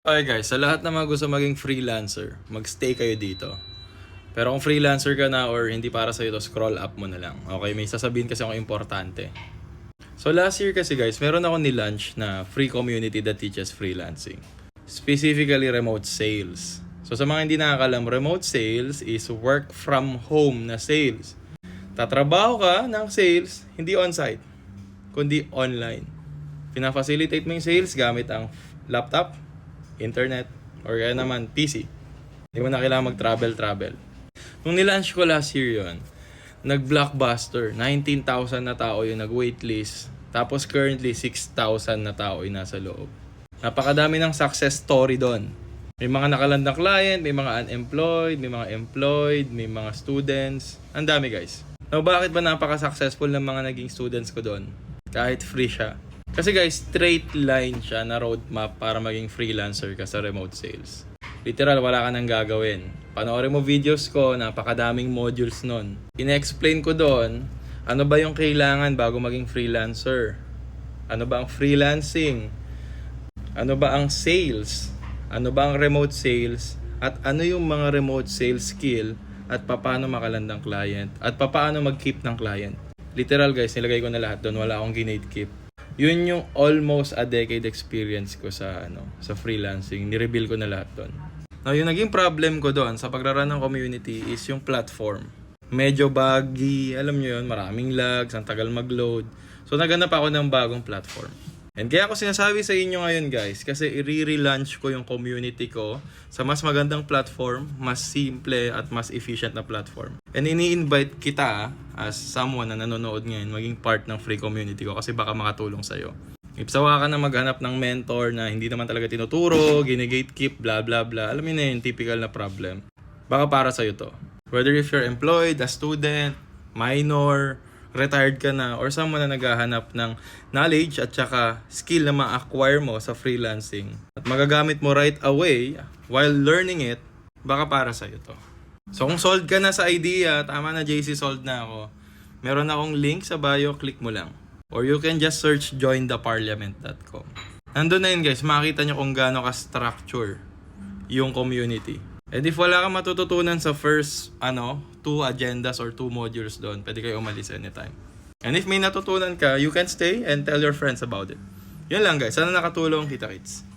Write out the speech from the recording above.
Okay guys, sa lahat ng mga gusto maging freelancer, magstay kayo dito. Pero kung freelancer ka na or hindi para sa'yo to, scroll up mo na lang. Okay, may sasabihin kasi ako importante. So last year kasi guys, meron ako ni-launch na free community that teaches freelancing. Specifically remote sales. So sa mga hindi nakakalam, remote sales is work from home na sales. Tatrabaho ka ng sales, hindi on-site, kundi online. Pina-facilitate mo yung sales gamit ang laptop, internet, or kaya naman PC. Hindi mo na kailangan mag-travel. Nung nilaunch ko last year yon, nag-blockbuster. 19,000 na tao yung nag-waitlist. Tapos currently, 6,000 na tao yung nasa loob. Napakadami ng success story doon. May mga nakaland na client, may mga unemployed, may mga employed, may mga students. Ang dami guys. Now, bakit ba napaka-successful ng mga naging students ko doon? Kahit free siya. Kasi guys, straight line siya na roadmap para maging freelancer ka sa remote sales. Literal, wala ka nang gagawin. Panoorin mo videos ko, napakadaming modules nun. Ina-explain ko doon, ano ba yung kailangan bago maging freelancer? Ano ba ang freelancing? Ano ba ang sales? Ano ba ang remote sales? At ano yung mga remote sales skill? At paano makalandang client? At paano mag-keep ng client? Literal guys, nilagay ko na lahat doon. Wala akong ginate-keep. Yun yung almost a decade experience ko sa freelancing. Ni-reveal ko na lahat doon. Now, yung naging problem ko doon sa pagraran ng community is yung platform. Medyo buggy, alam nyo yun, maraming lags, ang tagal mag-load. So, naganap ako ng bagong platform. And kaya ako sinasabi sa inyo ngayon guys, kasi i-relaunch ko yung community ko sa mas magandang platform, mas simple at mas efficient na platform. And ini-invite kita as someone na nanonood ngayon maging part ng free community ko kasi baka makatulong sa'yo. If sawa ka na maghanap ng mentor na hindi naman talaga tinuturo, gine-gatekeep, blah blah blah, alam mo na yun, typical na problem. Baka para sa'yo to. Whether if you're employed, a student, minor, retired ka na, or someone na naghahanap ng knowledge at saka skill na ma-acquire mo sa freelancing at magagamit mo right away while learning it, baka para sa'yo to. So kung sold ka na sa idea, tama na JC, sold na ako. Meron akong link sa bio, click mo lang. Or you can just search jointheparliament.com. Nandun na yun guys, makikita nyo kung gaano ka-structure yung community. And if wala kang matututunan sa first 2 agendas or 2 modules doon, pwede kayo umalis anytime. And if may natutunan ka, you can stay and tell your friends about it. Yun lang guys, sana nakatulong. Kita kits.